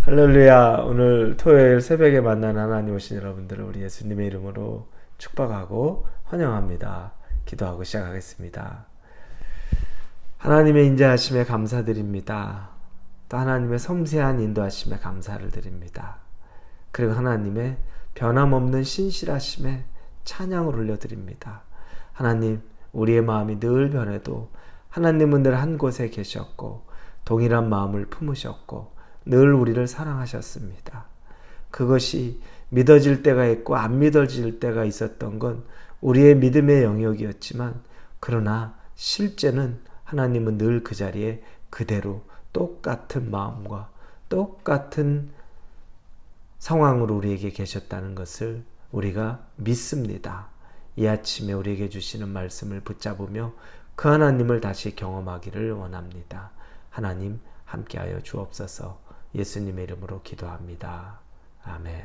할렐루야. 오늘 토요일 새벽에 만난 하나님 오신 여러분들을 우리 예수님의 이름으로 축복하고 환영합니다. 기도하고 시작하겠습니다. 하나님의 인자하심에 감사드립니다. 또 하나님의 섬세한 인도하심에 감사를 드립니다. 그리고 하나님의 변함없는 신실하심에 찬양을 올려드립니다. 하나님, 우리의 마음이 늘 변해도 하나님은 늘 한 곳에 계셨고 동일한 마음을 품으셨고 늘 우리를 사랑하셨습니다. 그것이 믿어질 때가 있고 안 믿어질 때가 있었던 건 우리의 믿음의 영역이었지만, 그러나 실제는 하나님은 늘 그 자리에 그대로 똑같은 마음과 똑같은 상황으로 우리에게 계셨다는 것을 우리가 믿습니다. 이 아침에 우리에게 주시는 말씀을 붙잡으며 그 하나님을 다시 경험하기를 원합니다. 하나님 함께하여 주옵소서. 예수님의 이름으로 기도합니다. 아멘.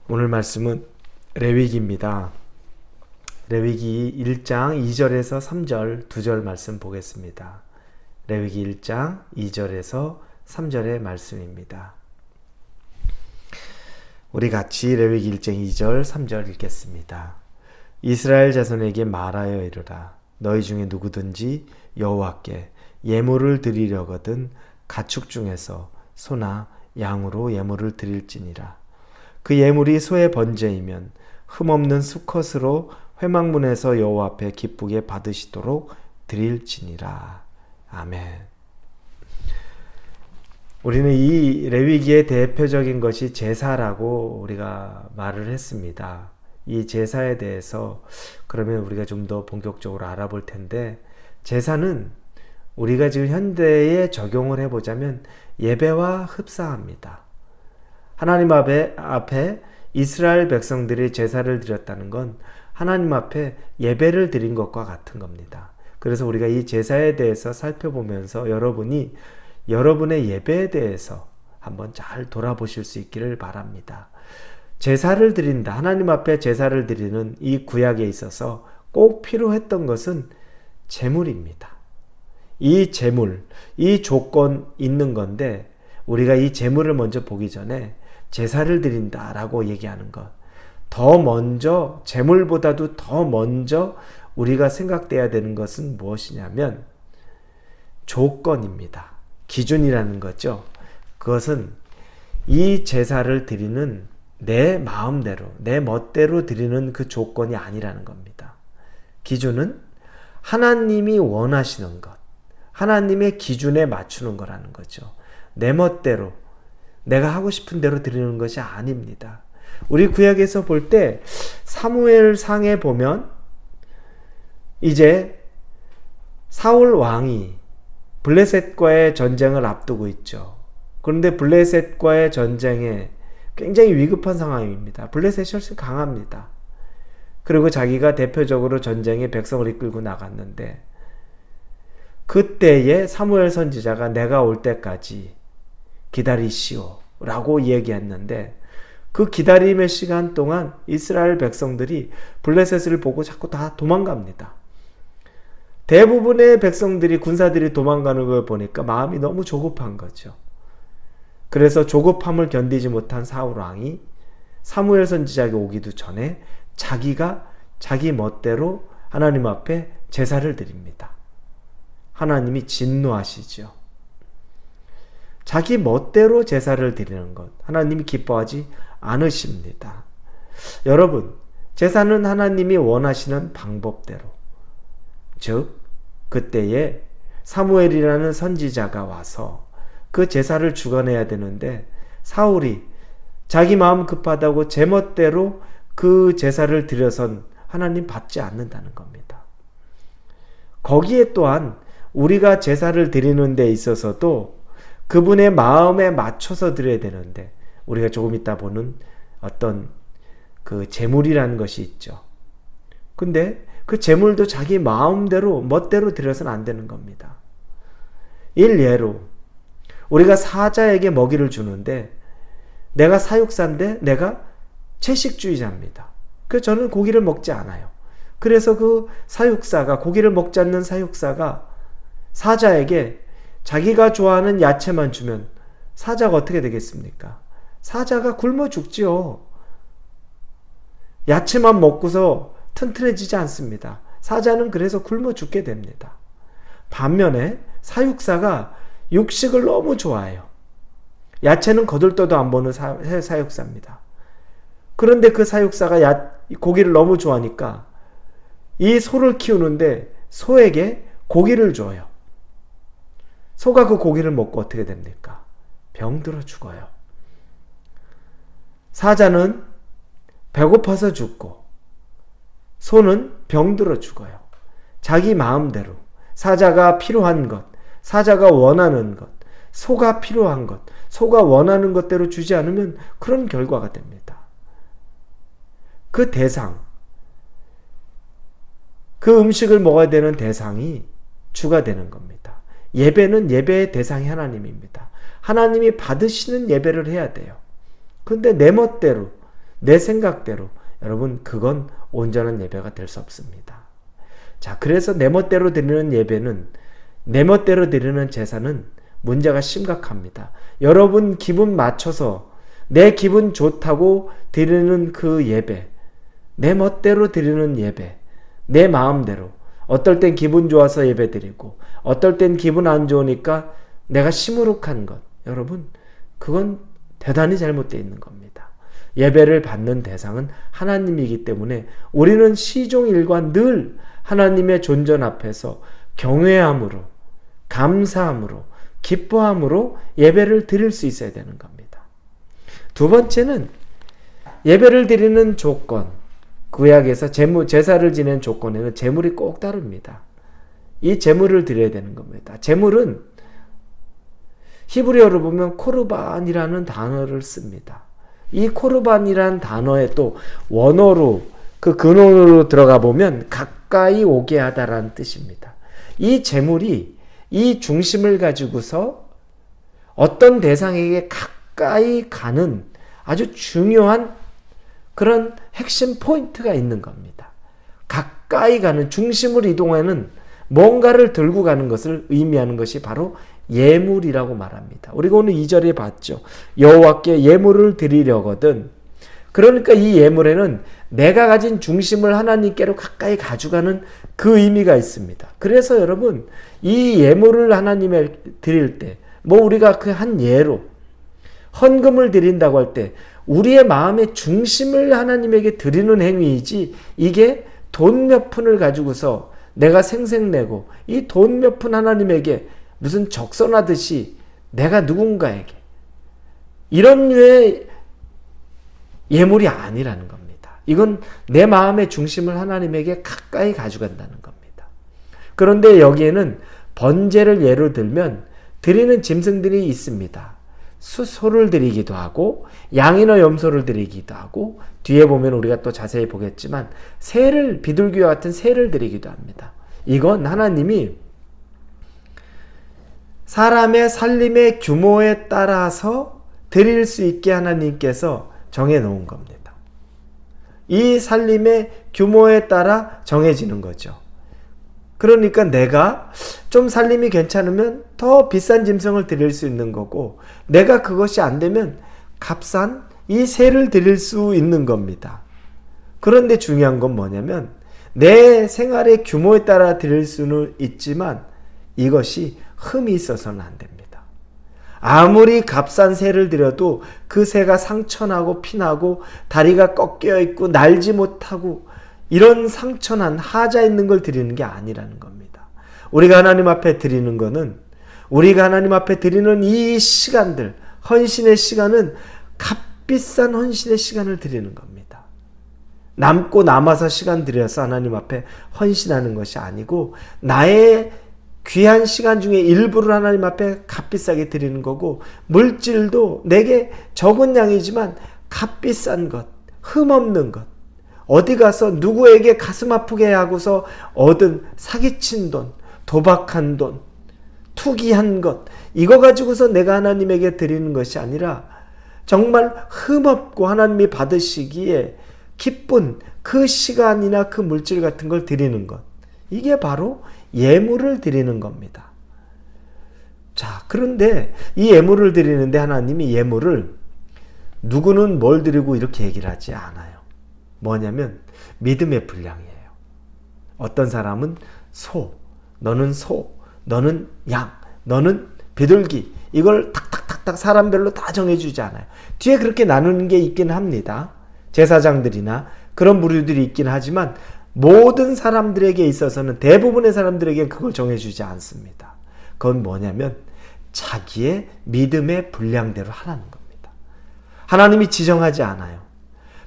오늘 말씀은 레위기입니다. 레위기 1장 2절에서 3절 2절 말씀 보겠습니다. 레위기 1장 2절에서 3절의 말씀입니다. 우리 같이 레위기 1장 2절 3절 읽겠습니다. 이스라엘 자손에게 말하여 이르라. 너희 중에 누구든지 여호와께 예물을 드리려거든 가축 중에서 소나 양으로 예물을 드릴지니라. 그 예물이 소의 번제이면 흠없는 수컷으로 회막문에서 여호와 앞에 기쁘게 받으시도록 드릴지니라. 아멘. 우리는 이 레위기의 대표적인 것이 제사라고 우리가 말을 했습니다. 이 제사에 대해서 그러면 우리가 좀 더 본격적으로 알아볼 텐데, 제사는 우리가 지금 현대에 적용을 해보자면 예배와 흡사합니다. 하나님 앞에 이스라엘 백성들이 제사를 드렸다는 건 하나님 앞에 예배를 드린 것과 같은 겁니다. 그래서 우리가 이 제사에 대해서 살펴보면서 여러분이 여러분의 예배에 대해서 한번 잘 돌아보실 수 있기를 바랍니다. 제사를 드린다, 하나님 앞에 제사를 드리는 이 구약에 있어서 꼭 필요했던 것은 제물입니다. 이 제물, 이 조건 있는 건데, 우리가 이 제물을 먼저 보기 전에 제사를 드린다라고 얘기하는 것, 더 먼저, 제물보다도 더 먼저 우리가 생각돼야 되는 것은 무엇이냐면 조건입니다. 기준이라는 거죠. 그것은 이 제사를 드리는 내 마음대로, 내 멋대로 드리는 그 조건이 아니라는 겁니다. 기준은 하나님이 원하시는 것, 하나님의 기준에 맞추는 거라는 거죠. 내 멋대로, 내가 하고 싶은 대로 드리는 것이 아닙니다. 우리 구약에서 볼 때 사무엘상에 보면 이제 사울 왕이 블레셋과의 전쟁을 앞두고 있죠. 그런데 블레셋과의 전쟁에 굉장히 위급한 상황입니다. 블레셋이 훨씬 강합니다. 그리고 자기가 대표적으로 전쟁에 백성을 이끌고 나갔는데, 그때에 사무엘 선지자가 내가 올 때까지 기다리시오 라고 얘기했는데, 그 기다림의 시간 동안 이스라엘 백성들이 블레셋을 보고 자꾸 다 도망갑니다. 대부분의 백성들이, 군사들이 도망가는 걸 보니까 마음이 너무 조급한 거죠. 그래서 조급함을 견디지 못한 사울 왕이 사무엘 선지자에게 오기도 전에 자기가 자기 멋대로 하나님 앞에 제사를 드립니다. 하나님이 진노하시죠. 자기 멋대로 제사를 드리는 것, 하나님이 기뻐하지 않으십니다. 여러분, 제사는 하나님이 원하시는 방법대로, 즉 그때에 사무엘이라는 선지자가 와서 그 제사를 주관해야 되는데, 사울이 자기 마음 급하다고 제멋대로 그 제사를 드려선 하나님 받지 않는다는 겁니다. 거기에 또한 우리가 제사를 드리는 데 있어서도 그분의 마음에 맞춰서 드려야 되는데, 우리가 조금 이따 보는 어떤 그 제물이라는 것이 있죠. 근데 그 제물도 자기 마음대로 멋대로 드려서는 안 되는 겁니다. 일례로 우리가 사자에게 먹이를 주는데, 내가 사육사인데 내가 채식주의자입니다. 그래서 저는 고기를 먹지 않아요. 그래서 그 사육사가, 고기를 먹지 않는 사육사가 사자에게 자기가 좋아하는 야채만 주면 사자가 어떻게 되겠습니까? 사자가 굶어 죽지요. 야채만 먹고서 튼튼해지지 않습니다. 사자는 그래서 굶어 죽게 됩니다. 반면에 사육사가 육식을 너무 좋아해요. 야채는 거들떠도 안 보는 사육사입니다. 그런데 그 사육사가 고기를 너무 좋아하니까 이 소를 키우는데 소에게 고기를 줘요. 소가 그 고기를 먹고 어떻게 됩니까? 병들어 죽어요. 사자는 배고파서 죽고 소는 병들어 죽어요. 자기 마음대로 사자가 필요한 것, 사자가 원하는 것, 소가 필요한 것, 소가 원하는 것대로 주지 않으면 그런 결과가 됩니다. 그 대상, 그 음식을 먹어야 되는 대상이 주가 되는 겁니다. 예배는 예배의 대상이 하나님입니다. 하나님이 받으시는 예배를 해야 돼요. 그런데 내 멋대로, 내 생각대로, 여러분 그건 온전한 예배가 될 수 없습니다. 자, 그래서 내 멋대로 드리는 예배는, 내 멋대로 드리는 제사는 문제가 심각합니다. 여러분 기분 맞춰서 내 기분 좋다고 드리는 그 예배, 내 멋대로 드리는 예배, 내 마음대로, 어떨 땐 기분 좋아서 예배 드리고 어떨 땐 기분 안 좋으니까 내가 시무룩한 것, 여러분 그건 대단히 잘못되어 있는 겁니다. 예배를 받는 대상은 하나님이기 때문에 우리는 시종일관 늘 하나님의 존전 앞에서 경외함으로, 감사함으로, 기뻐함으로 예배를 드릴 수 있어야 되는 겁니다. 두 번째는 예배를 드리는 조건, 구약에서 제사를 지내는 조건에는 제물이 꼭 따릅니다. 이 제물을 드려야 되는 겁니다. 제물은 히브리어로 보면 코르반이라는 단어를 씁니다. 이 코르반이라는 단어에 또 원어로 그 근원으로 들어가 보면 가까이 오게 하다라는 뜻입니다. 이 제물이 이 중심을 가지고서 어떤 대상에게 가까이 가는 아주 중요한 그런 핵심 포인트가 있는 겁니다. 가까이 가는, 중심을 이동하는 뭔가를 들고 가는 것을 의미하는 것이 바로 예물이라고 말합니다. 우리가 오늘 2절에 봤죠. 여호와께 예물을 드리려거든. 그러니까 이 예물에는 내가 가진 중심을 하나님께로 가까이 가져가는 그 의미가 있습니다. 그래서 여러분 이 예물을 하나님에 드릴 때, 우리가 그 한 예로 헌금을 드린다고 할 때 우리의 마음의 중심을 하나님에게 드리는 행위이지, 이게 돈 몇 푼을 가지고서 내가 생색내고 이 돈 몇 푼 하나님에게 무슨 적선하듯이 내가 누군가에게 이런 류의 예물이 아니라는 겁니다. 이건 내 마음의 중심을 하나님에게 가까이 가져간다는 겁니다. 그런데 여기에는 번제를 예로 들면 드리는 짐승들이 있습니다. 소를 드리기도 하고 양이나 염소를 드리기도 하고, 뒤에 보면 우리가 또 자세히 보겠지만 새를, 비둘기와 같은 새를 드리기도 합니다. 이건 하나님이 사람의 살림의 규모에 따라서 드릴 수 있게 하나님께서 정해 놓은 겁니다. 이 살림의 규모에 따라 정해지는 거죠. 그러니까 내가 좀 살림이 괜찮으면 더 비싼 짐승을 드릴 수 있는 거고, 내가 그것이 안 되면 값싼 이 새를 드릴 수 있는 겁니다. 그런데 중요한 건 뭐냐면 내 생활의 규모에 따라 드릴 수는 있지만 이것이 흠이 있어서는 안 됩니다. 아무리 값싼 새를 드려도 그 새가 상처나고 피나고 다리가 꺾여 있고 날지 못하고 이런 상처난 하자 있는 걸 드리는 게 아니라는 겁니다. 우리가 하나님 앞에 드리는 거는, 우리가 하나님 앞에 드리는 이 시간들, 헌신의 시간은 값비싼 헌신의 시간을 드리는 겁니다. 남고 남아서 시간 들여서 하나님 앞에 헌신하는 것이 아니고 나의 귀한 시간 중에 일부를 하나님 앞에 값비싸게 드리는 거고, 물질도 내게 적은 양이지만 값비싼 것, 흠없는 것, 어디 가서 누구에게 가슴 아프게 하고서 얻은 사기친 돈, 도박한 돈, 투기한 것, 이거 가지고서 내가 하나님에게 드리는 것이 아니라 정말 흠없고 하나님이 받으시기에 기쁜 그 시간이나 그 물질 같은 걸 드리는 것, 이게 바로 예물을 드리는 겁니다. 자, 그런데 이 예물을 드리는데 하나님이 예물을 누구는 뭘 드리고 이렇게 얘기를 하지 않아요. 뭐냐면 믿음의 분량이에요. 어떤 사람은 너는 소, 너는 양, 너는 비둘기, 이걸 탁탁탁탁 사람별로 다 정해주지 않아요. 뒤에 그렇게 나누는 게 있긴 합니다. 제사장들이나 그런 부류들이 있긴 하지만 모든 사람들에게 있어서는, 대부분의 사람들에게 그걸 정해주지 않습니다. 그건 뭐냐면 자기의 믿음의 분량대로 하라는 겁니다. 하나님이 지정하지 않아요.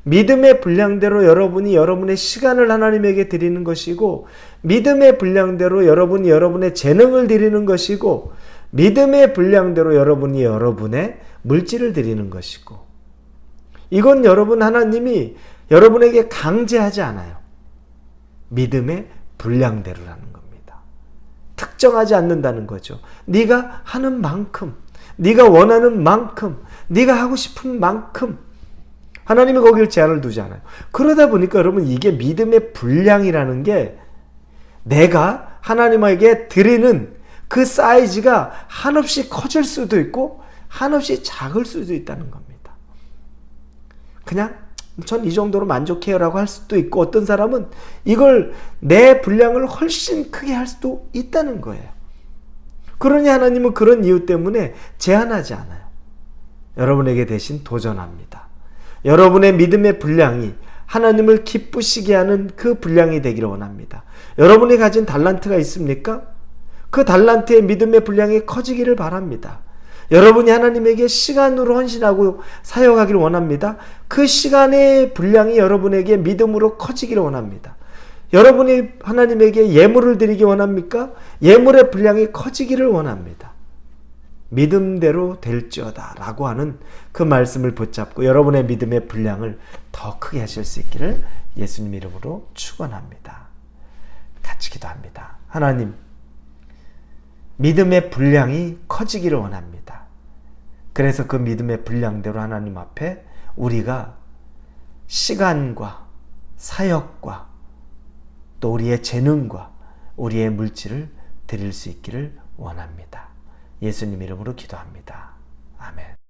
믿음의 분량대로 여러분이 여러분의 시간을 하나님에게 드리는 것이고, 믿음의 분량대로 여러분이 여러분의 재능을 드리는 것이고, 믿음의 분량대로 여러분이 여러분의 물질을 드리는 것이고, 이건 하나님이 여러분에게 강제하지 않아요. 믿음의 분량대로라는 겁니다. 특정하지 않는다는 거죠. 네가 하는 만큼, 네가 원하는 만큼, 네가 하고 싶은 만큼 하나님이 거기를 제한을 두지 않아요. 그러다 보니까 여러분, 이게 믿음의 분량이라는 게 내가 하나님에게 드리는 그 사이즈가 한없이 커질 수도 있고 한없이 작을 수도 있다는 겁니다. 그냥 전 이 정도로 만족해요 라고 할 수도 있고, 어떤 사람은 이걸 내 분량을 훨씬 크게 할 수도 있다는 거예요. 그러니 하나님은 그런 이유 때문에 제한하지 않아요. 여러분에게 대신 도전합니다. 여러분의 믿음의 분량이 하나님을 기쁘시게 하는 그 분량이 되기를 원합니다. 여러분이 가진 달란트가 있습니까? 그 달란트의 믿음의 분량이 커지기를 바랍니다. 여러분이 하나님에게 시간으로 헌신하고 사역하기를 원합니다. 그 시간의 분량이 여러분에게 믿음으로 커지기를 원합니다. 여러분이 하나님에게 예물을 드리기 원합니까? 예물의 분량이 커지기를 원합니다. 믿음대로 될지어다 라고 하는 그 말씀을 붙잡고 여러분의 믿음의 분량을 더 크게 하실 수 있기를 예수님 이름으로 축원합니다. 같이 기도합니다. 하나님, 믿음의 분량이 커지기를 원합니다. 그래서 그 믿음의 분량대로 하나님 앞에 우리가 시간과 사역과 또 우리의 재능과 우리의 물질을 드릴 수 있기를 원합니다. 예수님 이름으로 기도합니다. 아멘.